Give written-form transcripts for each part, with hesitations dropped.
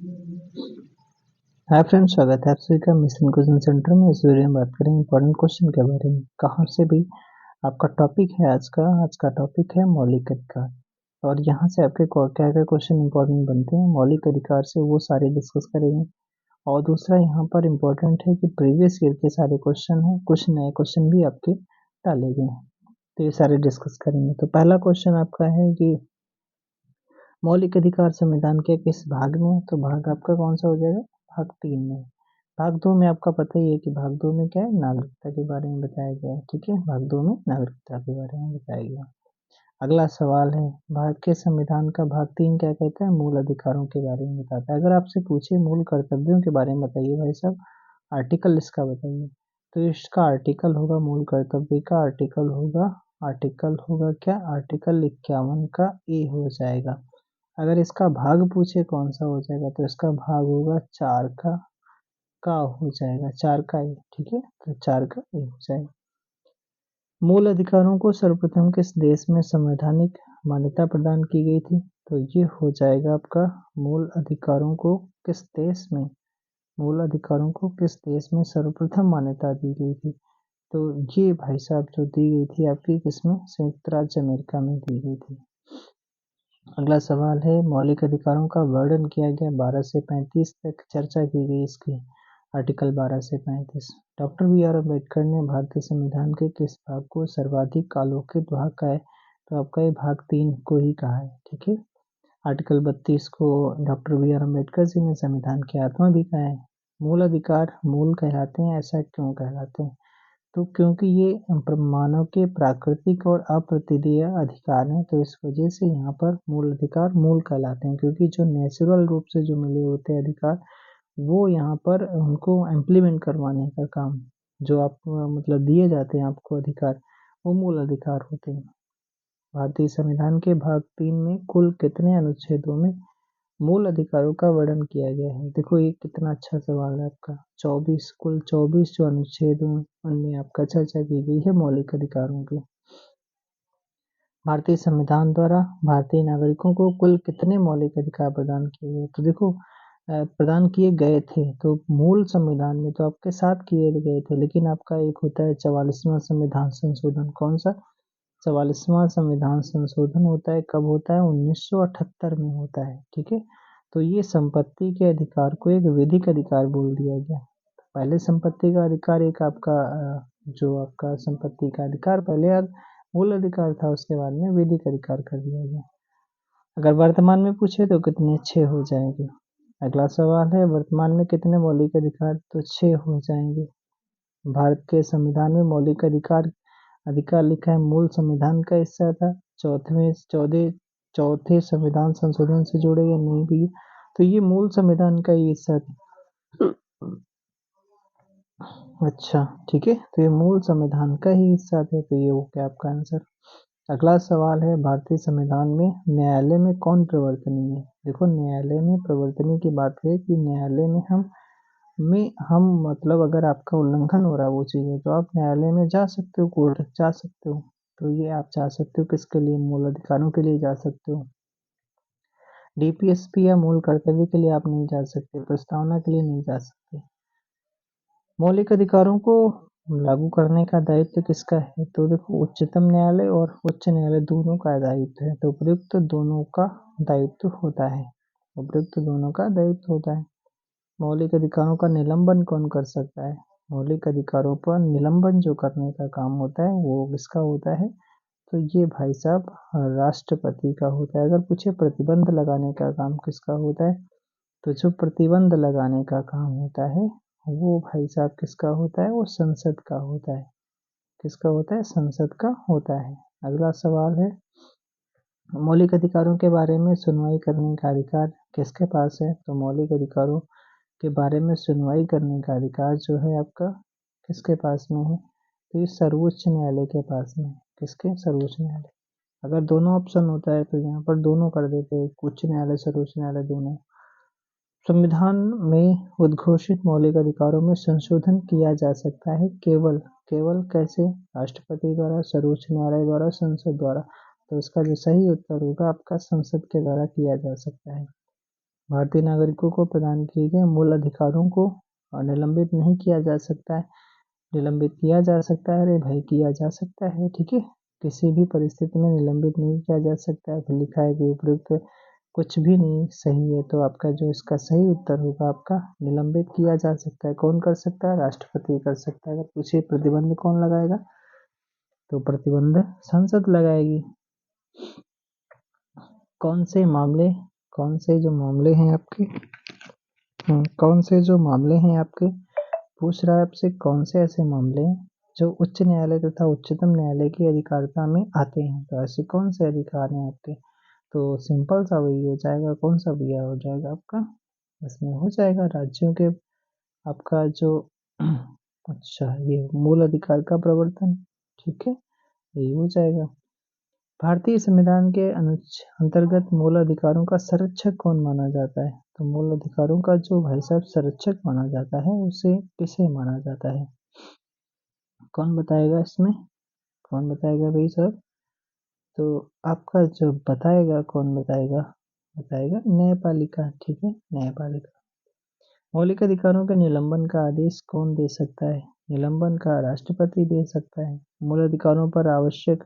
Hi friends, स्वागत है आप सभी का मिशन क्वेश्चन सेंटर में। इस वीडियो में बात करेंगे इंपॉर्टेंट क्वेश्चन के बारे में। कहाँ से भी आपका टॉपिक है आज का टॉपिक है मौलिक अधिकार। और यहाँ से आपके क्या क्या क्वेश्चन इंपॉर्टेंट बनते हैं मौलिक अधिकार से, वो सारे डिस्कस करेंगे। और दूसरा यहाँ पर इम्पोर्टेंट है कि प्रीवियस ईयर के सारे क्वेश्चन हैं, कुछ नए क्वेश्चन भी आपके डाले गए हैं, तो ये सारे डिस्कस करेंगे। तो पहला क्वेश्चन आपका है कि मौलिक अधिकार संविधान के किस भाग में है? तो भाग आपका कौन सा हो जाएगा? भाग 3 में। भाग 2 में आपका पता ही है कि भाग 2 में क्या है, नागरिकता के बारे में बताया गया है। ठीक है, भाग 2 में नागरिकता के बारे में बताया गया। अगला सवाल है, भारत के संविधान का भाग 3 क्या कहता है? मूल अधिकारों के बारे में बताता है। अगर आपसे पूछे मूल कर्तव्यों के बारे में बताइए भाई साहब, आर्टिकल इसका बताइए, तो इसका आर्टिकल होगा मूल कर्तव्य का आर्टिकल होगा क्या? आर्टिकल 51 का ए हो जाएगा। अगर इसका भाग पूछे कौन सा हो जाएगा, तो इसका भाग होगा 4 का हो जाएगा, 4 का ए। ठीक है, तो 4 का ए हो जाएगा। मूल अधिकारों को सर्वप्रथम किस देश में संवैधानिक मान्यता प्रदान की गई थी? तो ये हो जाएगा आपका मूल अधिकारों को किस देश में सर्वप्रथम मान्यता दी गई थी? तो ये भाई साहब जो दी गई थी आपकी किसमें? संयुक्त राज्य अमेरिका में दी गई थी। अगला सवाल है, मौलिक अधिकारों का वर्णन किया गया 12 से 35 तक चर्चा की गई इसकी। आर्टिकल 12 से 35। डॉक्टर बी आर अम्बेडकर ने भारतीय संविधान के किस भाग को सर्वाधिक आलोकित भाग कहा है? तो आपका ये भाग 3 को ही कहा है। ठीक है, आर्टिकल 32 को doctor B are Ambedkar ji ने संविधान की आत्मा भी कहा है। मूल अधिकार मूल कहलाते हैं, ऐसा क्यों कहलाते हैं? तो क्योंकि ये मानव के प्राकृतिक और अप्रतिदेय अधिकार हैं, तो इस वजह से यहाँ पर मूल अधिकार मूल कहलाते हैं। क्योंकि जो नेचुरल रूप से जो मिले होते हैं अधिकार, वो यहाँ पर उनको इम्प्लीमेंट करवाने का काम, जो आप मतलब दिए जाते हैं आपको अधिकार, वो मूल अधिकार होते हैं। भारतीय संविधान के भाग 3 में कुल कितने अनुच्छेदों में मूल अधिकारों का वर्णन किया गया है? देखो ये कितना अच्छा सवाल है आपका। 24, कुल 24 जो अनुच्छेद हैं उनमें आपका चर्चा की गई है मौलिक अधिकारों की। भारतीय संविधान द्वारा भारतीय नागरिकों को कुल कितने मौलिक अधिकार प्रदान किए गए? तो देखो प्रदान किए गए थे, तो मूल संविधान में तो आपके 7 किए गए थे, लेकिन आपका एक होता है 44वां संविधान संशोधन। कौन सा? 44वां संविधान संशोधन होता है, कब होता है? 1978 में होता है। ठीक है, तो ये संपत्ति के अधिकार को एक विधिक अधिकार बोल दिया गया। पहले संपत्ति का अधिकार एक आपका जो आपका संपत्ति का अधिकार पहले मूल अधिकार था, उसके बाद में विधिक अधिकार कर दिया गया। अगर वर्तमान में पूछे तो कितने? 6 हो जाएंगे। अगला सवाल है, वर्तमान में कितने मौलिक अधिकार? तो 6 हो जाएंगे। भारत के संविधान में मौलिक अधिकार अधिकार लिखा है, मूल संविधान का हिस्सा था। चौथे संविधान संशोधन से जोड़े या नहीं भी, तो ये मूल संविधान का ही हिस्सा था। अच्छा, ठीक है, तो ये मूल संविधान का ही हिस्सा थे, तो ये हो गया आपका आंसर। अगला सवाल है, भारतीय संविधान में न्यायालय में कौन प्रवर्तनीय है? देखो न्यायालय में प्रवर्तनीय की बात है कि न्यायालय में हम मतलब अगर आपका उल्लंघन हो रहा है वो चीज़ है, तो आप न्यायालय में जा सकते हो, कोर्ट जा सकते हो। तो ये आप जा सकते हो किसके लिए? मूल अधिकारों के लिए जा सकते हो। डीपीएसपी या मूल कर्तव्य के लिए आप नहीं जा सकते, प्रस्तावना के लिए नहीं जा सकते। मौलिक अधिकारों को लागू करने का दायित्व किसका है? तो देखो उच्चतम न्यायालय और उच्च न्यायालय दोनों का दायित्व है, तो उपयुक्त दोनों का दायित्व होता है। मौलिक अधिकारों का निलंबन कौन कर सकता है? मौलिक अधिकारों पर निलंबन जो करने का काम होता है वो किसका होता है? तो ये भाई साहब राष्ट्रपति का होता है। अगर पूछे प्रतिबंध लगाने का काम किसका होता है, तो जो प्रतिबंध लगाने का काम होता है वो भाई साहब किसका होता है? वो संसद का होता है। किसका होता है? संसद का होता है। अगला सवाल है, मौलिक अधिकारों के बारे में सुनवाई करने का अधिकार किसके पास है? तो मौलिक अधिकारों के बारे में सुनवाई करने का अधिकार जो है आपका किसके पास में है? तो ये सर्वोच्च न्यायालय के पास में है। किसके? सर्वोच्च न्यायालय। अगर दोनों ऑप्शन होता है तो यहाँ पर दोनों कर देते हैं, उच्च न्यायालय सर्वोच्च न्यायालय दोनों। संविधान में उद्घोषित मौलिक अधिकारों में संशोधन किया जा सकता है केवल केवल कैसे? राष्ट्रपति द्वारा, सर्वोच्च न्यायालय द्वारा, संसद द्वारा। तो इसका जो सही उत्तर होगा आपका संसद के द्वारा किया जा सकता है। भारतीय नागरिकों को प्रदान किए गए मूल अधिकारों को निलंबित नहीं किया जा सकता है। निलंबित किया जा सकता है, अरे भाई किया जा सकता है, ठीक है। किसी भी परिस्थिति में निलंबित नहीं किया जा सकता है। फिर लिखा है कि उपयुक्त कुछ भी नहीं सही है, तो आपका जो इसका सही उत्तर होगा आपका निलंबित किया जा सकता है। कौन कर सकता है? राष्ट्रपति कर सकता है। अगर पूछे प्रतिबंध कौन लगाएगा, तो प्रतिबंध संसद लगाएगी। कौन से मामले, कौन से जो मामले हैं आपके, कौन से जो मामले हैं आपके, पूछ रहा है आपसे कौन से ऐसे मामले हैं जो उच्च न्यायालय तथा उच्चतम न्यायालय की अधिकारिता में आते हैं। तो ऐसे कौन से अधिकार हैं आपके, तो सिंपल सा वही हो जाएगा। कौन सा भैया हो जाएगा आपका, इसमें हो जाएगा राज्यों के आपका जो अच्छा ये मूल अधिकार का प्रवर्तन, ठीक है, यही हो जाएगा। भारतीय संविधान के अंतर्गत मूल अधिकारों का संरक्षक कौन माना जाता है, तो मूल अधिकारों का जो भाई साहब संरक्षक माना जाता है उसे किसे माना जाता है, कौन बताएगा इसमें, कौन बताएगा भाई साहब, तो आपका जो बताएगा, कौन बताएगा, बताएगा न्यायपालिका, ठीक है, न्यायपालिका। मौलिक अधिकारों के निलंबन का आदेश कौन दे सकता है, निलंबन का राष्ट्रपति दे सकता है। मूल अधिकारों पर आवश्यक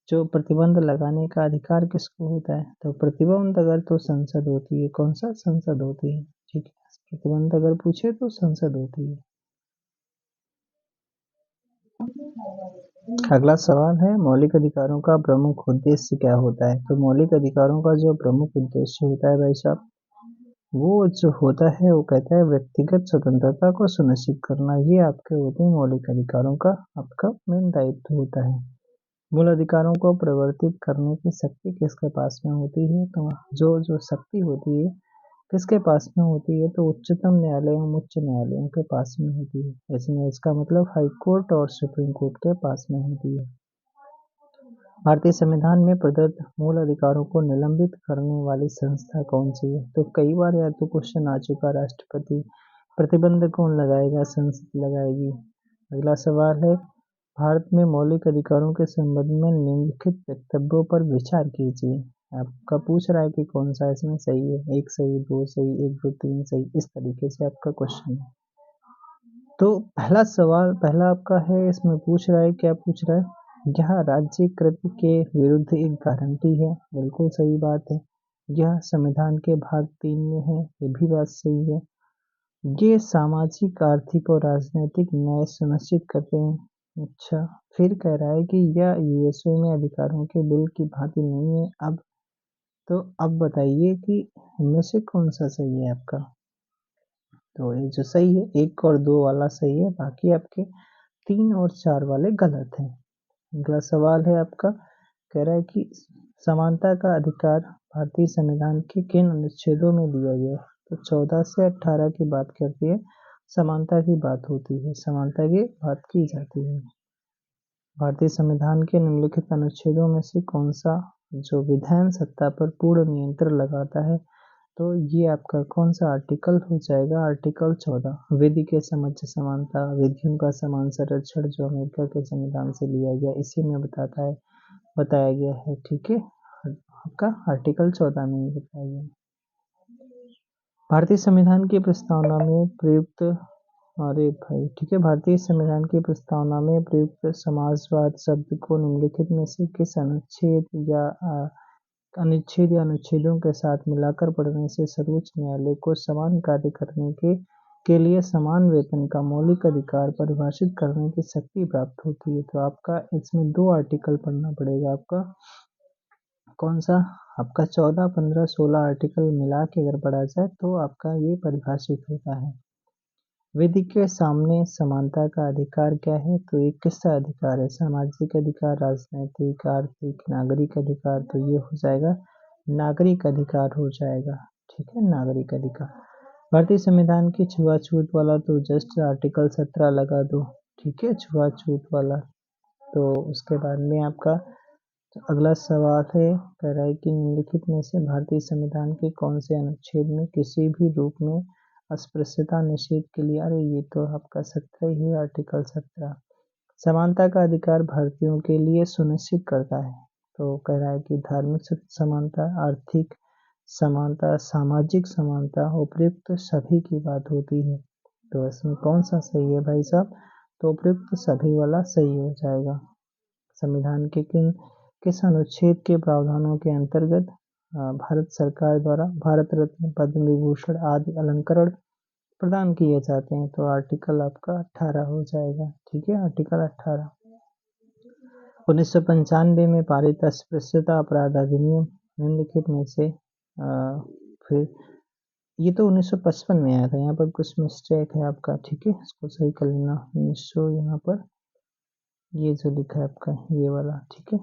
जो प्रतिबंध लगाने का अधिकार किसको होता है, तो प्रतिबंध अगर तो संसद होती है। कौन सा? संसद होती है, ठीक है। प्रतिबंध अगर पूछे तो संसद होती है। अगला सवाल है मौलिक अधिकारों का प्रमुख उद्देश्य क्या होता है, तो मौलिक अधिकारों का जो प्रमुख उद्देश्य होता है भाई साहब, वो जो होता है वो कहता है व्यक्तिगत स्वतंत्रता को सुनिश्चित करना। ये आपके होते हैं मौलिक अधिकारों का आपका मेन दायित्व होता है। मूल अधिकारों को परिवर्तित करने की शक्ति किसके पास में होती है, तो जो जो शक्ति होती है किसके पास में होती है, तो उच्चतम न्यायालय एवं उच्च न्यायालयों के पास में होती है। इसमें इसका मतलब हाई कोर्ट और सुप्रीम कोर्ट के पास में होती है। भारतीय संविधान में प्रदत्त मूल अधिकारों को निलंबित करने वाली संस्था कौन सी है, तो कई बार या तो क्वेश्चन आ चुका राष्ट्रपति। प्रतिबंध कौन लगाएगा, संसद लगाएगी। अगला सवाल है भारत में मौलिक अधिकारों के संबंध में निम्नलिखित वक्तव्यों पर विचार कीजिए। आपका पूछ रहा है कि कौन सा इसमें सही है, एक सही, दो सही, एक दो तीन सही, इस तरीके से आपका क्वेश्चन है। तो पहला सवाल, पहला आपका है, इसमें पूछ रहा है, क्या पूछ रहा है, यह राज्यकृत के विरुद्ध एक गारंटी है। बिल्कुल सही बात है। यह संविधान के भाग 3 में है, ये भी बात सही है। ये सामाजिक, आर्थिक और राजनीतिक न्याय सुनिश्चित करते हैं। अच्छा, फिर कह रहा है कि यह यूएसए में अधिकारों के बिल की भांति नहीं है। अब तो अब बताइए कि इनमें से कौन सा सही है आपका, तो ये जो सही है 1 और 2 वाला सही है, बाकी आपके 3 और 4 वाले गलत हैं। अगला सवाल है आपका, कह रहा है कि समानता का अधिकार भारतीय संविधान के किन अनुच्छेदों में दिया गया है, तो 14 से 18 की बात करती है, समानता की बात होती है, समानता की बात की जाती है। भारतीय संविधान के निम्नलिखित अनुच्छेदों में से कौन सा जो विधान सत्ता पर पूर्ण नियंत्रण लगाता है, तो ये आपका कौन सा आर्टिकल हो जाएगा, आर्टिकल 14। विधि के समक्ष समानता, विधियों का समान संरक्षण जो अमेरिका के संविधान से लिया गया, इसी में बताया गया है, ठीक है। आपका आर्टिकल 14 में ही बताया गया है। भारतीय संविधान की प्रस्तावना में प्रयुक्त, अरे भाई ठीक है, भारतीय संविधान की प्रस्तावना में प्रयुक्त समाजवाद शब्द को निम्नलिखित में से किस अनुच्छेद या अनुच्छेदों के साथ मिलाकर पढ़ने से सर्वोच्च न्यायालय को समान कार्य करने के लिए समान वेतन का मौलिक अधिकार परिभाषित करने की शक्ति प्राप्त होती है। तो आपका इसमें 2 आर्टिकल पढ़ना पड़ेगा। आपका कौन सा, आपका 14, 15, 16 आर्टिकल मिला के अगर पढ़ा जाए तो आपका ये परिभाषित होता है। विधि के सामने समानता का अधिकार क्या है, तो ये किसका अधिकार है, सामाजिक अधिकार, राजनैतिक, आर्थिक, नागरिक अधिकार, तो ये हो जाएगा नागरिक अधिकार हो जाएगा, ठीक है, नागरिक अधिकार। भारतीय संविधान की छुआछूत वाला तो जस्ट आर्टिकल 17 लगा दो, ठीक है, छुआछूत वाला। तो उसके बाद में आपका अगला सवाल है, कह रहा है कि निम्नलिखित में से भारतीय संविधान के कौन से अनुच्छेद में किसी भी रूप में अस्पृश्यता निषेध के लिए, अरे ये तो आपका 17 ही है, आर्टिकल 17। समानता का अधिकार भारतीयों के लिए सुनिश्चित करता है, तो कह रहा है कि धार्मिक समानता, आर्थिक समानता, सामाजिक समानता, उपयुक्त सभी की बात होती है। तो इसमें कौन सा सही है भाई साहब? तो उपयुक्त सभी वाला सही हो जाएगा। संविधान के किस अनुच्छेद के प्रावधानों के अंतर्गत भारत सरकार द्वारा भारत रत्न, पद्म विभूषण आदि अलंकरण प्रदान किए जाते हैं? तो आर्टिकल आपका 18 हो जाएगा। ठीक है, आर्टिकल 18। 1995 में पारित अस्पृश्यता अपराध अधिनियम निम्नलिखित में से फिर ये तो 1955 में आया था, यहाँ पर कुछ मिस्टेक है आपका। ठीक है, इसको सही कर लेना। 1900 यहाँ पर ये जो लिखा है आपका ये वाला। ठीक है,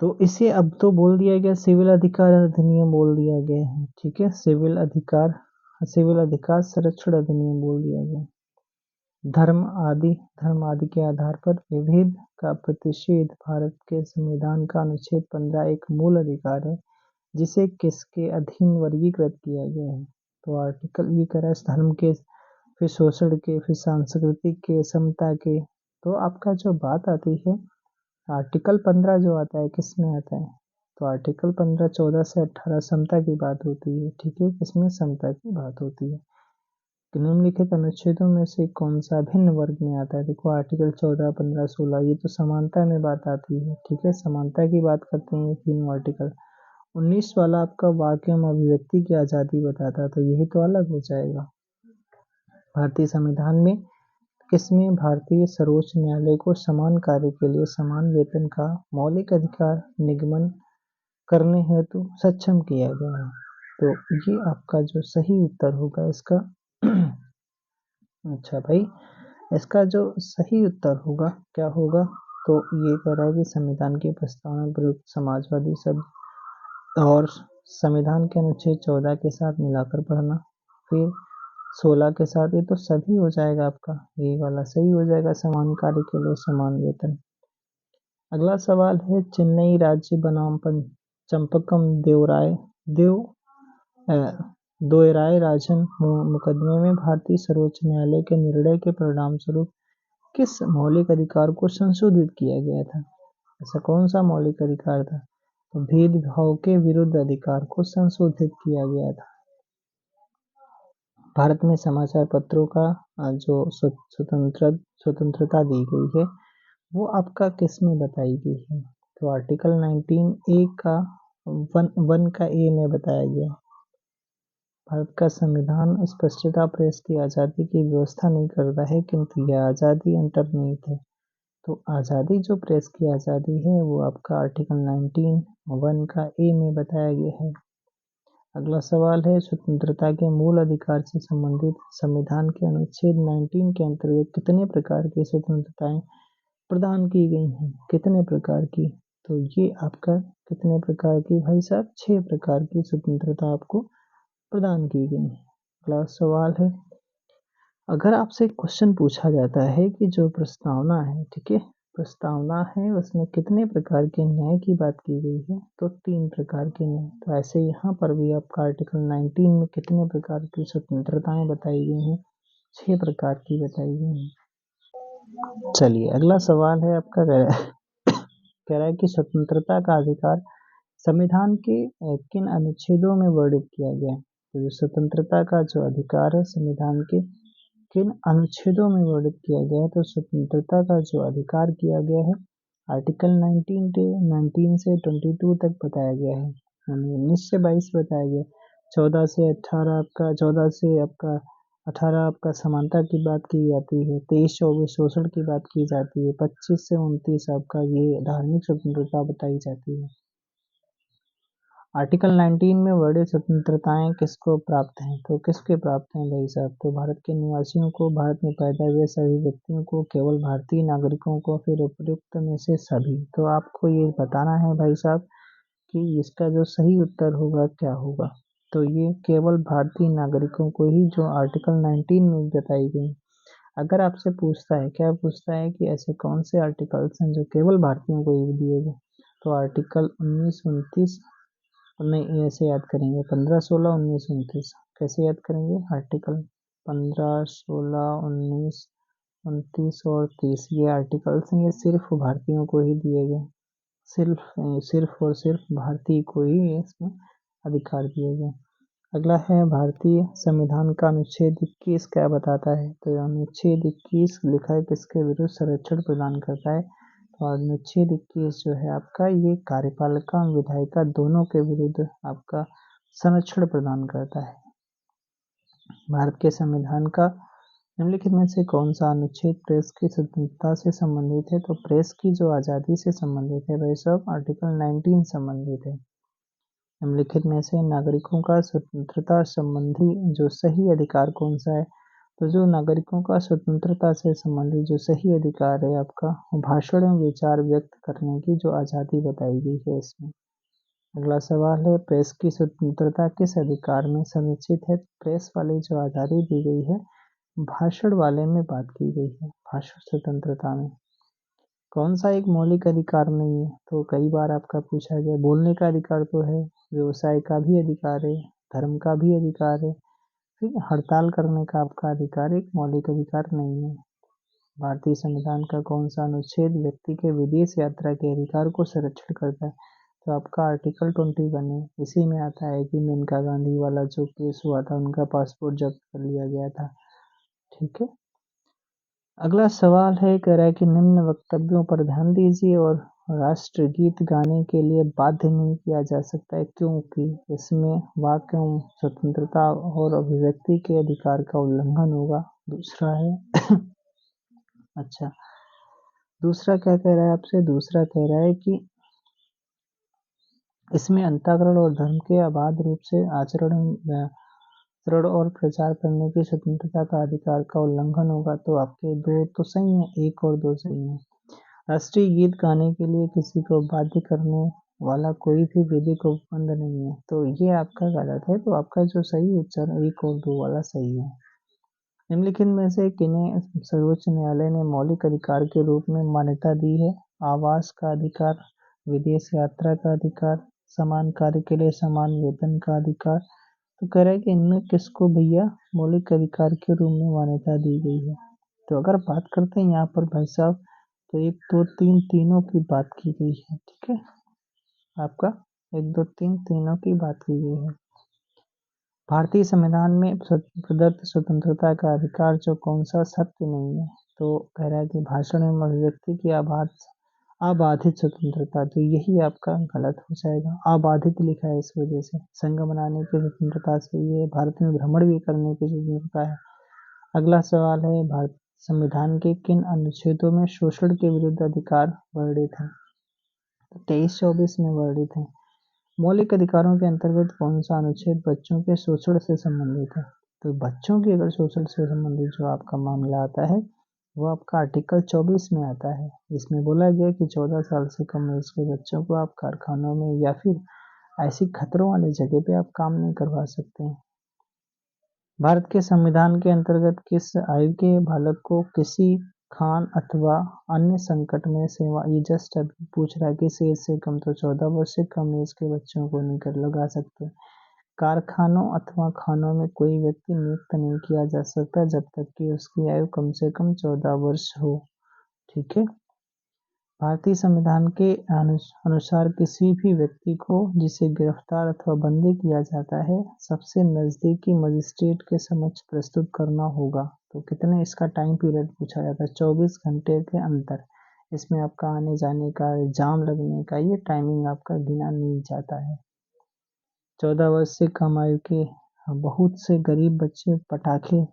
तो इसे अब तो बोल दिया गया सिविल अधिकार अधिनियम बोल दिया गया है। ठीक है, सिविल अधिकार संरक्षण अधिनियम बोल दिया गया। धर्म आदि के आधार पर विभेद का प्रतिषेध भारत के संविधान का अनुच्छेद 15 एक मूल अधिकार है जिसे किसके अधीन वर्गीकृत किया गया है? तो आर्टिकल ये कह रहा है धर्म के, फिर शोषण के, फिर सांस्कृतिक के, समता के। तो आपका जो बात आती है आर्टिकल 15 जो आता है किस में आता है? तो आर्टिकल 15 14 से 18 समता की बात होती है। ठीक है, इसमें समता की बात होती है। निम्नलिखित अनुच्छेदों में से कौन सा भिन्न वर्ग में आता है? देखो आर्टिकल 14, 15, 16 ये तो समानता में बात आती है। ठीक है, समानता की बात करते हैं तीनों आर्टिकल। 19 वाला आपका वाक्य में अभिव्यक्ति की आज़ादी बताता है, तो यही तो अलग हो जाएगा। भारतीय संविधान में किसमें भारतीय सर्वोच्च न्यायालय को समान कार्य के लिए समान वेतन का मौलिक अधिकार निगमन करने हेतु सक्षम किया गया है? तो ये आपका जो सही उत्तर होगा इसका अच्छा भाई, इसका जो सही उत्तर होगा क्या होगा? तो ये कह रहा है कि संविधान के प्रस्तावना प्रयुक्त समाजवादी शब्द और संविधान के अनुच्छेद 14 के साथ मिलाकर पढ़ना, फिर 16 के साथ, ये तो सभी हो जाएगा आपका, ये वाला सही हो जाएगा, समान कार्य के लिए समान वेतन। अगला सवाल है चेन्नई राज्य बनाम चंपकम दोयराय राजन मुकदमे में भारतीय सर्वोच्च न्यायालय के निर्णय के परिणाम स्वरूप किस मौलिक अधिकार को संशोधित किया गया था? ऐसा कौन सा मौलिक अधिकार था? तो भेदभाव के विरुद्ध अधिकार को संशोधित किया गया था। भारत में समाचार पत्रों का जो स्वतंत्रता दी गई है वो आपका किस में बताई गई है? तो आर्टिकल 19A का 1 का ए में बताया गया। भारत का संविधान स्पष्टता प्रेस की आज़ादी की व्यवस्था नहीं करता है, किंतु यह आज़ादी अंतर्निहित है। तो आज़ादी जो प्रेस की आज़ादी है वो आपका आर्टिकल 19(1) का ए में बताया गया है। अगला सवाल है स्वतंत्रता के मूल अधिकार से संबंधित संविधान के अनुच्छेद 19 के अंतर्गत कितने प्रकार की स्वतंत्रताएं प्रदान की गई हैं? कितने प्रकार की? तो ये आपका कितने प्रकार की भाई साहब? 6 प्रकार की स्वतंत्रता आपको प्रदान की गई है। अगला सवाल है अगर आपसे क्वेश्चन पूछा जाता है कि जो प्रस्तावना है, ठीक है, प्रस्तावना है उसमें कितने प्रकार के न्याय की बात की गई है? तो 3 प्रकार के न्याय। तो ऐसे यहाँ पर भी आपका आर्टिकल 19 में कितने प्रकार की स्वतंत्रताएं बताई गई हैं? 6 प्रकार की बताई गई हैं। चलिए अगला सवाल है आपका कह रहा है कि स्वतंत्रता का अधिकार संविधान के किन अनुच्छेदों में वर्णित किया गया है? तो स्वतंत्रता का जो अधिकार है संविधान के किन अनुच्छेदों में वर्णित किया गया है? तो स्वतंत्रता का जो अधिकार किया गया है आर्टिकल 19 से 22 तक बताया गया है, 19 से 22 बताया गया, 14 से 18 आपका 14 से आपका 18 आपका समानता की बात की जाती है, 23-24 शोषण की बात की जाती है, 25 से 29 आपका ये धार्मिक स्वतंत्रता बताई जाती है। आर्टिकल 19 में वर्णित स्वतंत्रताएं किसको प्राप्त हैं? तो किसके प्राप्त हैं भाई साहब? तो भारत के निवासियों को, भारत में पैदा हुए सभी व्यक्तियों को, केवल भारतीय नागरिकों को, फिर उपयुक्त में से सभी। तो आपको ये बताना है भाई साहब कि इसका जो सही उत्तर होगा क्या होगा? तो ये केवल भारतीय नागरिकों को ही जो आर्टिकल 19 में बताई गई। अगर आपसे पूछता है, क्या पूछता है कि ऐसे कौन से आर्टिकल्स हैं जो केवल भारतीयों को ही दिए गए? तो आर्टिकल 19, 29 नहीं, ऐसे याद करेंगे 15, 16, 19, 29। कैसे याद करेंगे? आर्टिकल 15, 16, 19, 29 और 30 ये आर्टिकल्स हैं, ये सिर्फ भारतीयों को ही दिए गए, सिर्फ और सिर्फ भारतीय को ही इसमें अधिकार दिए गए। अगला है भारतीय संविधान का अनुच्छेद 21 क्या बताता है। तो अनुच्छेद 21 लिखा है किसके विरुद्ध संरक्षण प्रदान करता है। तो अनुच्छेद 21 जो है आपका ये कार्यपालिका और विधायिका दोनों के विरुद्ध आपका संरक्षण प्रदान करता है। भारत के संविधान का निम्नलिखित में से कौन सा अनुच्छेद प्रेस की स्वतंत्रता से संबंधित है। तो प्रेस की जो आज़ादी से संबंधित है वह सब आर्टिकल 19 संबंधित है। निम्नलिखित में से नागरिकों का स्वतंत्रता संबंधी जो सही अधिकार कौन सा है। तो जो नागरिकों का स्वतंत्रता से संबंधित जो सही अधिकार है आपका भाषण एवं विचार व्यक्त करने की जो आज़ादी बताई गई है इसमें। अगला सवाल है प्रेस की स्वतंत्रता किस अधिकार में संरक्षित है। प्रेस वाली जो आज़ादी दी गई है भाषण वाले में बात की गई है। भाषण स्वतंत्रता में कौन सा एक मौलिक अधिकार नहीं है। तो कई बार आपका पूछा गया बोलने का अधिकार तो है, व्यवसाय का भी अधिकार है, धर्म का भी अधिकार है, फिर हड़ताल करने का आपका अधिकार एक मौलिक अधिकार नहीं है। भारतीय संविधान का कौन सा अनुच्छेद व्यक्ति के विदेश यात्रा के अधिकार को संरक्षण करता है। तो आपका आर्टिकल 21 है। इसी में आता है कि मेनका गांधी वाला जो केस हुआ था उनका पासपोर्ट जब्त कर लिया गया था। ठीक है। अगला सवाल है कह रहा है कि निम्न वक्तव्यों पर ध्यान दीजिए और राष्ट्रगीत गाने के लिए बाध्य नहीं किया जा सकता है क्योंकि इसमें वाक्य स्वतंत्रता और अभिव्यक्ति के अधिकार का उल्लंघन होगा। दूसरा है अच्छा दूसरा क्या कह रहा है आपसे। दूसरा कह रहा है कि इसमें अंतःकरण और धर्म के अबाध रूप से आचरण और प्रचार करने की स्वतंत्रता का अधिकार का उल्लंघन होगा। तो आपके दो तो सही है, एक और दो सही है। राष्ट्रीय गीत गाने के लिए किसी को बाध्य करने वाला कोई भी विधिक उपबंध नहीं है। तो ये आपका गलत है। तो आपका जो सही उच्चारण एक और दो वाला सही है। निम्नलिखित में से किन्हें सर्वोच्च न्यायालय ने मौलिक अधिकार के रूप में मान्यता दी है। आवास का अधिकार, विदेश यात्रा का अधिकार, समान कार्य के लिए समान वेतन का अधिकार। तो कह रहा है कि इनमें किसको भैया मौलिक अधिकार के रूप में मान्यता दी गई है। तो अगर बात करते हैं यहाँ पर भाई साहब तो 1 2 3 तीनों की बात की गई है। ठीक है, आपका 1 2 3 तीनों की बात की गई है। भारतीय संविधान में प्रदत्त स्वतंत्रता का अधिकार जो कौन सा सत्य नहीं है। तो कह रहा है कि भाषण एवं अभिव्यक्ति की अबाधित स्वतंत्रता। तो यही आपका गलत हो जाएगा। अबाधित लिखा है इस वजह से। संघ बनाने की स्वतंत्रता से ये भारत में भ्रमण भी करने की स्वतंत्रता है। अगला सवाल है भारत संविधान के किन अनुच्छेदों में शोषण के विरुद्ध अधिकार वर्णित है। 23-24 में वर्णित है। मौलिक अधिकारों के अंतर्गत कौन सा अनुच्छेद बच्चों के शोषण से संबंधित है। तो बच्चों के अगर शोषण से संबंधित जो आपका मामला आता है वो आपका आर्टिकल 24 में आता है। इसमें बोला गया कि 14 साल से कम एज के बच्चों को आप कारखानों में या फिर ऐसी खतरों वाली जगह पे आप काम नहीं करवा सकते हैं। भारत के संविधान के अंतर्गत किस आयु के बालक को किसी खान अथवा अन्य संकट में सेवा, ये जस्ट अभी पूछ रहा है किस एज से कम। तो 14 वर्ष से कम एज के बच्चों को नहीं कर लगा सकते। कारखानों अथवा खानों में कोई व्यक्ति नियुक्त नहीं किया जा सकता जब तक कि उसकी आयु कम से कम 14 वर्ष हो। ठीक है। भारतीय संविधान के अनुसार किसी भी व्यक्ति को जिसे गिरफ्तार अथवा बंदी किया जाता है सबसे नजदीकी मजिस्ट्रेट के समक्ष प्रस्तुत करना होगा। तो कितने इसका टाइम पीरियड पूछा जाता है। 24 घंटे के अंदर इसमें आपका आने जाने का, जाम लगने का ये टाइमिंग आपका गिना नहीं जाता है। 14 वर्ष से कम आयु के बहुत से गरीब बच्चे पटाखे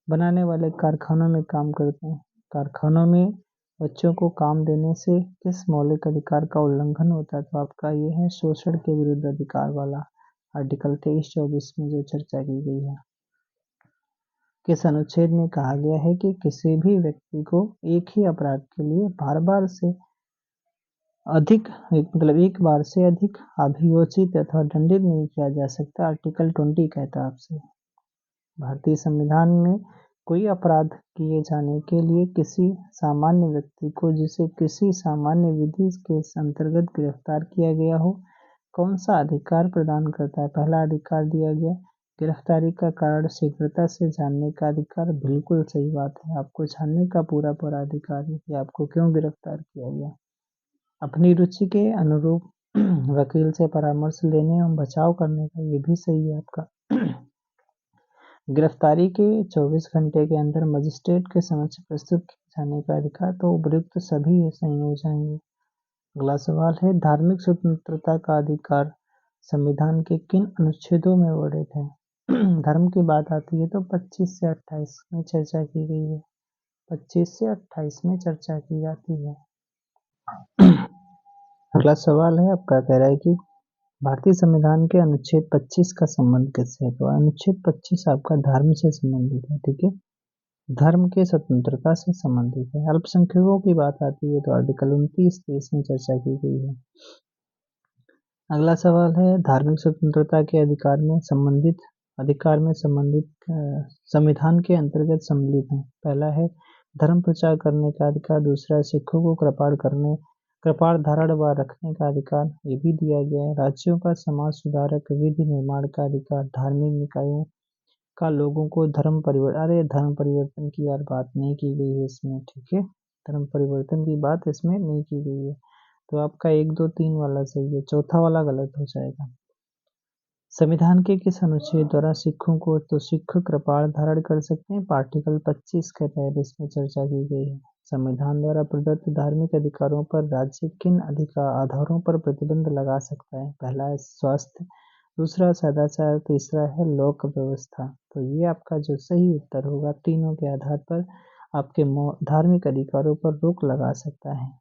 बनाने वाले कारखानों में काम करते हैं। कारखानों में बच्चों को काम देने से किस मौलिक अधिकार का उल्लंघन होता है। तो आपका ये है शोषण के विरुद्ध अधिकार वाला आर्टिकल 23-24 में जो चर्चा की गई है। किस अनुच्छेद में कहा गया है कि किसी भी व्यक्ति को एक ही अपराध के लिए एक बार से अधिक अभियोजित अथवा दंडित नहीं किया जा सकता। आर्टिकल 20 कहता है आपसे। भारतीय संविधान में कोई अपराध किए जाने के लिए किसी सामान्य व्यक्ति को जिसे किसी सामान्य विधि के अंतर्गत गिरफ्तार किया गया हो कौन सा अधिकार प्रदान करता है। पहला अधिकार दिया गया गिरफ्तारी का कारण शीघ्रता से जानने का अधिकार। बिल्कुल सही बात है। आपको जानने का पूरा अधिकार है कि आपको क्यों गिरफ्तार किया गया। अपनी रुचि के अनुरूप वकील से परामर्श लेने एवं बचाव करने का, ये भी सही है आपका। गिरफ्तारी के 24 घंटे के अंदर मजिस्ट्रेट के समक्ष प्रस्तुत किए जाने का अधिकार, तो उपयुक्त सभी सही हो जाएंगे। अगला सवाल है, धार्मिक स्वतंत्रता का अधिकार संविधान के किन अनुच्छेदों में वर्णित है? धर्म की बात आती है तो 25 से 28 में चर्चा की गई है। 25 से 28 में चर्चा की जाती है। अगला सवाल है आपका, कह रहा है कि भारतीय संविधान के अनुच्छेद 25 का संबंध किससे है? तो अनुच्छेद 25 आपका धर्म से संबंधित है, ठीक है, धर्म के स्वतंत्रता से संबंधित है। अल्पसंख्यकों की बात आती है तो आर्टिकल 29-30 में चर्चा की गई है। अगला सवाल है, धार्मिक स्वतंत्रता के अधिकार में संबंधित संविधान के अंतर्गत सम्मिलित है। पहला है धर्म प्रचार करने का अधिकार, दूसरा है सिखों को कृपाण धारण व रखने का अधिकार, ये भी दिया गया है। राज्यों का समाज सुधारक विधि निर्माण का अधिकार, धार्मिक निकायों का लोगों को धर्म परिवर्तन की यार बात नहीं की गई है इसमें, ठीक है, धर्म परिवर्तन की बात इसमें नहीं की गई है। तो आपका 1, 2, 3 वाला सही है, चौथा वाला गलत हो जाएगा। संविधान के किस अनुच्छेद द्वारा सिखों को, तो सिख कृपाण धारण कर सकते हैं, आर्टिकल 25 के तहत इसमें चर्चा की गई है। संविधान द्वारा प्रदत्त धार्मिक अधिकारों पर राज्य किन आधारों पर प्रतिबंध लगा सकता है? पहला है स्वास्थ्य, दूसरा सदाचार, तीसरा है लोक व्यवस्था। तो ये आपका जो सही उत्तर होगा, तीनों के आधार पर आपके धार्मिक अधिकारों पर रोक लगा सकता है।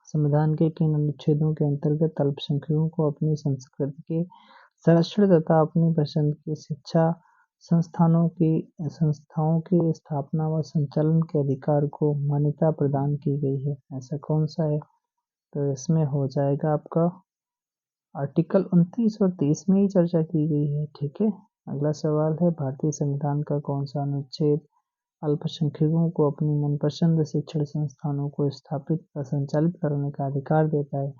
संविधान के किन अनुच्छेदों के अंतर्गत अल्पसंख्यकों को अपनी संस्कृति के संरक्षण तथा अपनी पसंद की शिक्षा संस्थाओं की स्थापना व संचालन के अधिकार को मान्यता प्रदान की गई है? ऐसा कौन सा है? तो इसमें हो जाएगा आपका आर्टिकल 29 और 30 में ही चर्चा की गई है, ठीक है। अगला सवाल है, भारतीय संविधान का कौन सा अनुच्छेद अल्पसंख्यकों को अपनी मनपसंद शिक्षण संस्थानों को स्थापित व संचालित करने का अधिकार देता है?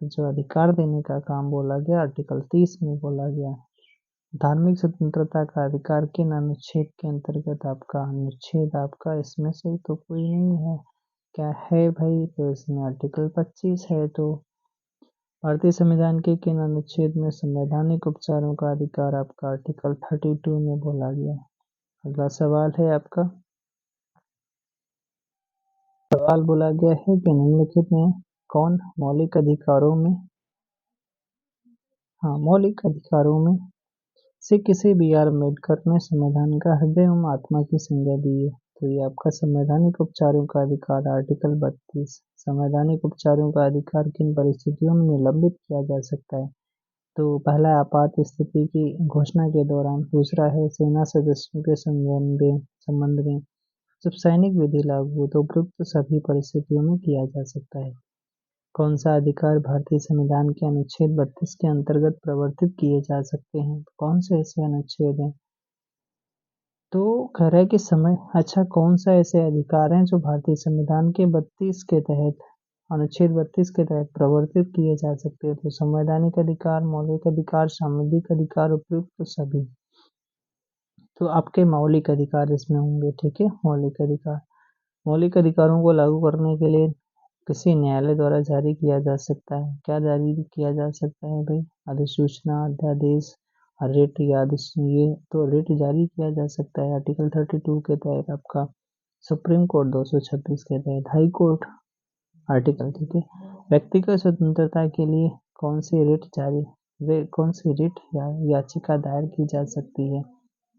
तो जो अधिकार देने का काम बोला गया आर्टिकल 30 में बोला गया। धार्मिक स्वतंत्रता का अधिकार किन अनुच्छेद के अंतर्गत? अनुच्छेद आपका इसमें से तो कोई नहीं है, क्या है भाई? तो इसमें आर्टिकल 25 है। तो भारतीय संविधान के किन अनुच्छेद में संवैधानिक उपचारों का अधिकार आपका आर्टिकल 32 में बोला गया? अगला सवाल है आपका, सवाल बोला गया है कि निम्नलिखित में कौन मौलिक अधिकारों में से किसे बी आर अम्बेडकर ने संविधान का हृदय एवं आत्मा की संज्ञा दी है? तो ये आपका संवैधानिक उपचारों का अधिकार आर्टिकल 32। संवैधानिक उपचारों का अधिकार किन परिस्थितियों में निलंबित किया जा सकता है? तो पहला है आपात स्थिति की घोषणा के दौरान, दूसरा है सेना सदस्यों के संबंध में जब सैनिक विधि लागू हो, तो उपयुक्त सभी परिस्थितियों में किया जा सकता है। कौन सा अधिकार भारतीय संविधान के अनुच्छेद 32 के अंतर्गत प्रवर्तित किए जा सकते हैं? कौन से ऐसे अनुच्छेद हैं? तो कह रहा है कि कौन सा ऐसे अधिकार हैं जो भारतीय संविधान के 32 के तहत, अनुच्छेद 32 के तहत प्रवर्तित किए जा सकते हैं? तो संवैधानिक अधिकार, मौलिक अधिकार, सामुदायिक अधिकार, उपयुक्त सभी। तो आपके मौलिक अधिकार इसमें होंगे, ठीक है। मौलिक अधिकारों को लागू करने के लिए किसी न्यायालय द्वारा जारी किया जा सकता है। क्या जारी किया जा सकता है भाई? अधिसूचना, अध्यादेश, रिट या ये तो रिट जारी किया जा सकता है आर्टिकल 32 के तहत आपका। सुप्रीम कोर्ट 226 के तहत, हाई कोर्ट आर्टिकल, ठीक है। व्यक्तिगत स्वतंत्रता के लिए कौन सी रिट या याचिका दायर की जा सकती है?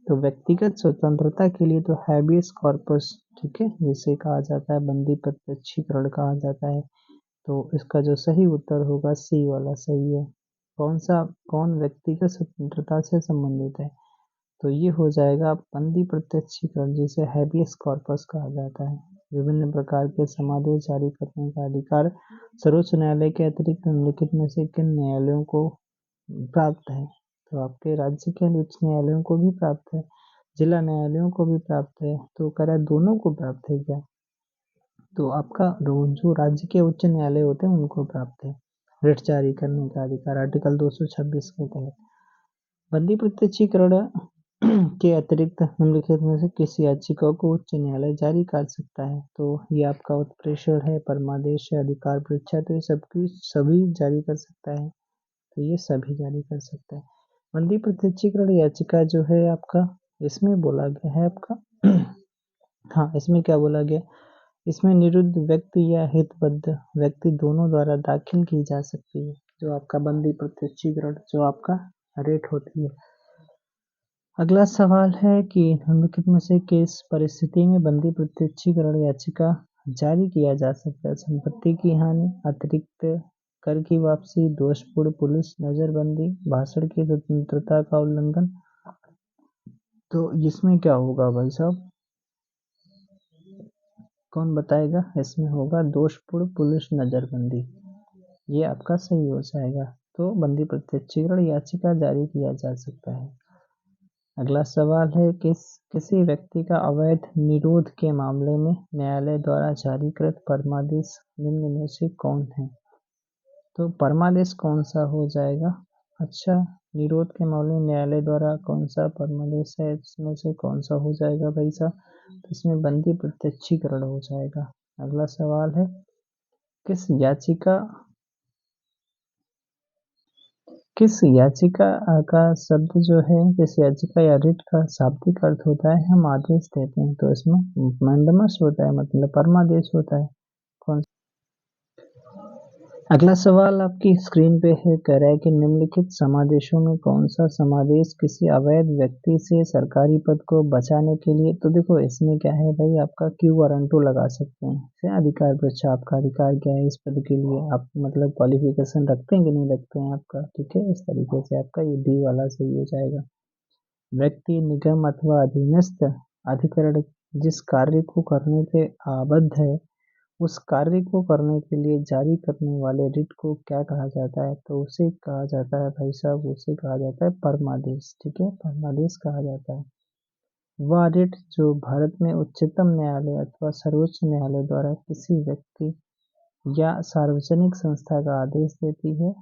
तो व्यक्तिगत स्वतंत्रता के लिए तो हैबियस कॉर्पस, ठीक है, जिसे कहा जाता है बंदी प्रत्यक्षीकरण कहा जाता है। तो इसका जो सही उत्तर होगा सी वाला सही है। कौन व्यक्तिगत स्वतंत्रता से संबंधित है? तो ये हो जाएगा बंदी प्रत्यक्षीकरण, जिसे हैबियस कॉर्पस कहा जाता है। विभिन्न प्रकार के समादेश जारी करने का अधिकार सर्वोच्च न्यायालय के अतिरिक्त निम्नलिखित में से किन न्यायालयों को प्राप्त है? तो आपके राज्य के उच्च न्यायालयों को भी प्राप्त है, जिला न्यायालयों को भी प्राप्त है। तो कह रहा है दोनों को प्राप्त है क्या? तो आपका जो राज्य के उच्च न्यायालय होते हैं उनको प्राप्त है रिट जारी करने का अधिकार आर्टिकल 226 के तहत। बंदी प्रत्यक्षीकरण के अतिरिक्त निम्नलिखित में से किस याचिका को उच्च न्यायालय जारी कर सकता है? तो ये आपका उत्प्रेषण है, परमादेश है, अधिकार परीक्षा, तो ये सबकी सभी जारी कर सकता है। तो ये सभी जारी कर सकता है। बंदी प्रत्यक्षीकरण याचिका जो है आपका, इसमें बोला गया है आपका हाँ, इसमें क्या बोला गया? इसमें निरुद्ध व्यक्ति या हितबद्ध व्यक्ति दोनों द्वारा दाखिल की जा सकती है। जो आपका बंदी प्रत्यक्षीकरण जो आपका रेट होती है। अगला सवाल है कि निम्नलिखित में से किस परिस्थिति में बंदी प्रत्यक्षीकरण याचिका जारी किया जा सकता है? संपत्ति की हानि, अतिरिक्त कर की वापसी, दोषपूर्ण पुलिस नजरबंदी, भाषण की स्वतंत्रता का उल्लंघन। तो इसमें क्या होगा भाई साहब, कौन बताएगा? इसमें होगा दोषपूर्ण पुलिस नजरबंदी, ये आपका सही हो जाएगा। तो बंदी प्रत्यक्षीकरण याचिका जारी किया जा सकता है। अगला सवाल है किसी व्यक्ति का अवैध निरोध के मामले में न्यायालय द्वारा जारीकृत परमादेश निम्न में से कौन है? तो परमादेश कौन सा हो जाएगा? अच्छा, निरोध के मामले में न्यायालय द्वारा कौन सा परमादेश है, इसमें से कौन सा हो जाएगा भाई साहब? तो इसमें बंदी प्रत्यक्षीकरण हो जाएगा। अगला सवाल है किस याचिका का शब्द जो है, किस याचिका या रिट का शाब्दिक अर्थ होता है हम आदेश देते हैं, तो इसमें मैंडेमस होता है, मतलब परमादेश होता है। कौन? अगला सवाल आपकी स्क्रीन पे है, कह रहा है कि निम्नलिखित समादेशों में कौन सा समादेश किसी अवैध व्यक्ति से सरकारी पद को बचाने के लिए, तो देखो इसमें क्या है भाई, आपका क्यू वारंटो लगा सकते हैं। से अधिकार परीक्षा, आपका अधिकार क्या है इस पद के लिए, आप मतलब क्वालिफिकेशन रखते हैं कि नहीं रखते हैं आपका, ठीक है। इस तरीके से आपका ये डी वाला सही हो जाएगा। व्यक्ति, निगम अथवा अधीनस्थ अधिकरण जिस कार्य को करने पे आबद्ध है, उस कार्य को करने के लिए जारी करने वाले रिट को क्या कहा जाता है? तो उसे कहा जाता है भाई साहब, उसे कहा जाता है परमादेश, ठीक है, परमादेश कहा जाता है। वह रिट जो भारत में उच्चतम न्यायालय अथवा सर्वोच्च न्यायालय द्वारा किसी व्यक्ति या सार्वजनिक संस्था का आदेश देती है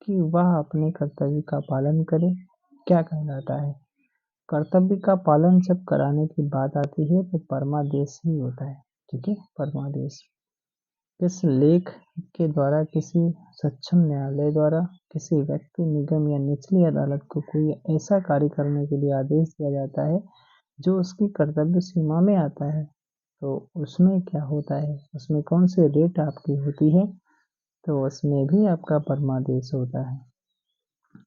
कि वह अपने कर्तव्य का पालन करे, क्या कहलाता है? कर्तव्य का पालन जब कराने की बात आती है तो परमादेश ही होता है, ठीक है, परमादेश। इस लेख के द्वारा किसी सक्षम न्यायालय द्वारा किसी व्यक्ति, निगम या निचली अदालत को कोई ऐसा कार्य करने के लिए आदेश दिया जाता है जो उसकी कर्तव्य सीमा में आता है, तो उसमें क्या होता है, उसमें कौन से रेट आपकी होती है? तो उसमें भी आपका परमादेश होता है।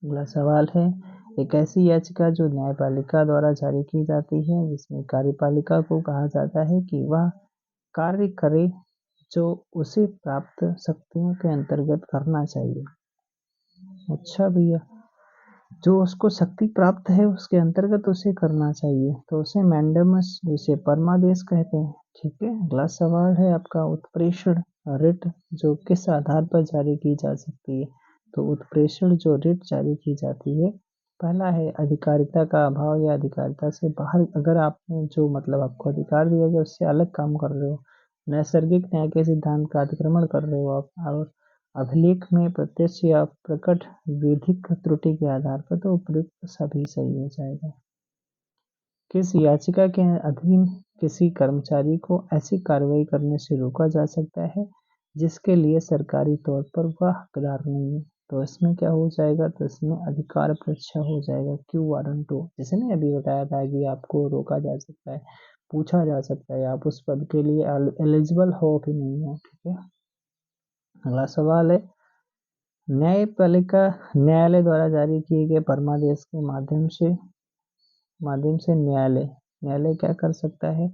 अगला सवाल है एक ऐसी याचिका जो न्यायपालिका द्वारा जारी की जाती है जिसमें कार्यपालिका को कहा जाता है कि वह कार्य करे जो उसे प्राप्त शक्तियों के अंतर्गत करना चाहिए। अच्छा भैया, जो उसको शक्ति प्राप्त है उसके अंतर्गत उसे करना चाहिए, तो उसे मैंडेमस, जिसे परमादेश कहते हैं, ठीक है। अगला सवाल है आपका उत्प्रेषण रिट जो किस आधार पर जारी की जा सकती है? तो उत्प्रेषण जो रिट जारी की जाती है, पहला है अधिकारिता का अभाव या अधिकारिता से बाहर, अगर आपने जो मतलब आपको अधिकार दिया गया उससे अलग काम कर रहे हो, नैसर्गिक न्याय के सिद्धांत का अतिक्रमण कर रहे हो आप, और अभिलेख में प्रत्यक्ष या प्रकट विधिक त्रुटि के आधार पर, तो उपयुक्त सभी सही हो जाएगा। किस याचिका के अधीन किसी कर्मचारी को ऐसी कार्रवाई करने से रोका जा सकता है जिसके लिए सरकारी तौर पर वह हकदार नहीं है? तो इसमें क्या हो जाएगा? तो इसमें अधिकार परीक्षा हो जाएगा, क्यू वारंटो, जैसे ने अभी बताया था कि आपको रोका जा सकता है, पूछा जा सकता है आप उस पद के लिए एलिजिबल हो कि नहीं हो, ठीक है। अगला सवाल है न्यायपालिका न्यायालय द्वारा जारी किए गए परमादेश के माध्यम से न्यायालय क्या कर सकता है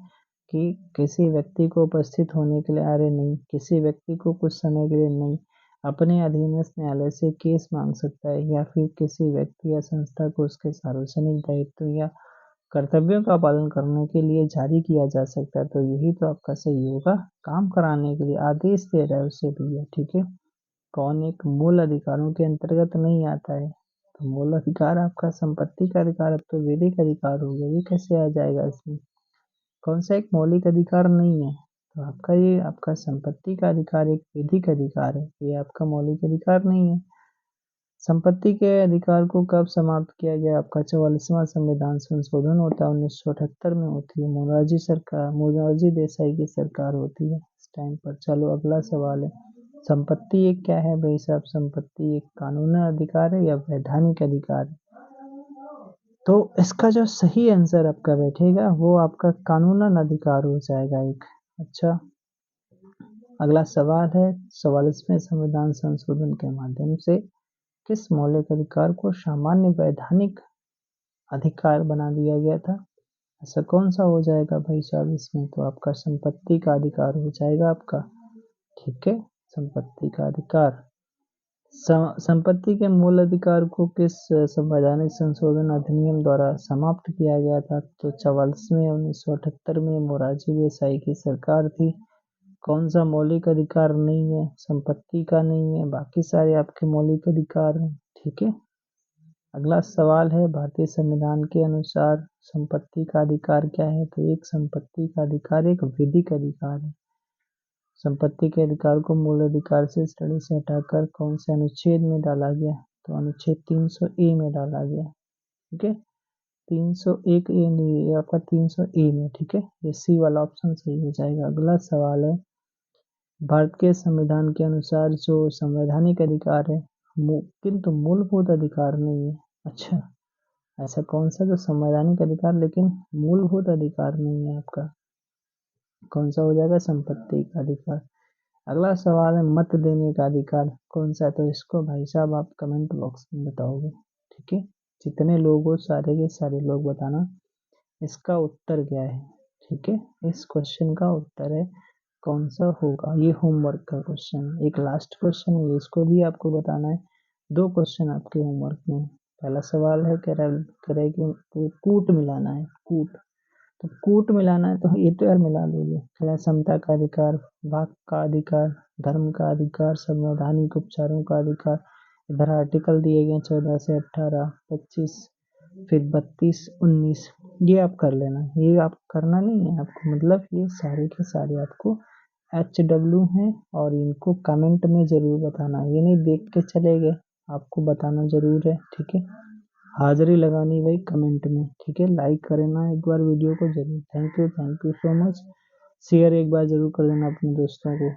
कि किसी व्यक्ति को उपस्थित होने के लिए, अरे नहीं, किसी व्यक्ति को कुछ समय के लिए नहीं, अपने अधीनस्थ न्यायालय से केस मांग सकता है, या फिर किसी व्यक्ति या संस्था को उसके सार्वजनिक दायित्व या कर्तव्यों का पालन करने के लिए जारी किया जा सकता है। तो यही तो आपका सही होगा, काम कराने के लिए आदेश दे रहा है उसे भैया, ठीक है। कौन एक मूल अधिकारों के अंतर्गत नहीं आता है? तो मूल अधिकार आपका संपत्ति का अधिकार, अब तो वैधिक अधिकार हो गया, ये कैसे आ जाएगा इसमें? कौन सा एक मौलिक अधिकार नहीं है? तो आपका ये आपका संपत्ति का अधिकार एक वैधिक अधिकार है, ये आपका मौलिक अधिकार नहीं है। संपत्ति के अधिकार को कब समाप्त किया गया? आपका 44वां संविधान संशोधन होता है 1978 में होती है। मोरारजी देसाई की सरकार होती है इस टाइम पर। चलो अगला सवाल है, संपत्ति एक क्या है भाई साहब? संपत्ति एक कानूनी अधिकार है या वैधानिक अधिकार है? तो इसका जो सही आंसर आपका बैठेगा वो आपका कानूनन अधिकार हो जाएगा एक। अच्छा, अगला सवाल है, 44वें संविधान संशोधन के माध्यम से किस मौलिक अधिकार को सामान्य वैधानिक अधिकार बना दिया गया था? ऐसा कौन सा हो जाएगा भाई साहब इसमें? तो आपका संपत्ति का अधिकार हो जाएगा आपका। ठीक है, संपत्ति का अधिकार। संपत्ति के मूल अधिकार को किस संवैधानिक संशोधन अधिनियम द्वारा समाप्त किया गया था? तो 44वें 1978 में मोरारजी देसाई की सरकार थी। कौन सा मौलिक अधिकार नहीं है? संपत्ति का नहीं है, बाकी सारे आपके मौलिक अधिकार हैं। ठीक है, अगला सवाल है, भारतीय संविधान के अनुसार संपत्ति का अधिकार क्या है? तो एक संपत्ति का अधिकार एक विधिक अधिकार है। संपत्ति के अधिकार को मूल अधिकार से स्टडी से हटाकर कौन से अनुच्छेद में डाला गया? तो अनुच्छेद 300A में डाला गया। ठीक है, 301A नहीं, ये आपका 300A में। ठीक है, ये सी वाला ऑप्शन सही हो जाएगा। अगला सवाल है, भारत के संविधान के अनुसार जो संवैधानिक अधिकार है किंतु मूलभूत अधिकार नहीं है। अच्छा, ऐसा कौन सा जो संवैधानिक अधिकार लेकिन मूलभूत अधिकार नहीं है आपका? कौन सा हो जाएगा? संपत्ति का अधिकार। अगला सवाल है, मत देने का अधिकार कौन सा है? तो इसको भाई साहब आप कमेंट बॉक्स में बताओगे। ठीक है, जितने लोग हो सारे के सारे लोग बताना इसका उत्तर क्या है। ठीक है, इस क्वेश्चन का उत्तर है कौन सा होगा। ये होमवर्क का क्वेश्चन है, एक लास्ट क्वेश्चन है, इसको भी आपको बताना है। 2 क्वेश्चन आपके होमवर्क में। पहला सवाल है, कह रहा है कि कूट मिलाना है, कूट। तो कूट मिलाना है तो ये तो यार मिला लोगे। पहला समता का अधिकार, वाक का अधिकार, धर्म का अधिकार, संवैधानिक उपचारों का अधिकार। इधर आर्टिकल दिए गए 14 से 18, 25, फिर 32, 19। ये आप कर लेना, ये आप करना नहीं है आपको, मतलब ये सारे के सारे आपको HW हैं और इनको कमेंट में ज़रूर बताना। ये नहीं देख के चले गए, आपको बताना ज़रूर है। ठीक है, हाजिरी लगानी भाई कमेंट में। ठीक है, लाइक करना एक बार वीडियो को जरूर। Thank you so much. Share एक बार जरूर कर देना अपने दोस्तों को।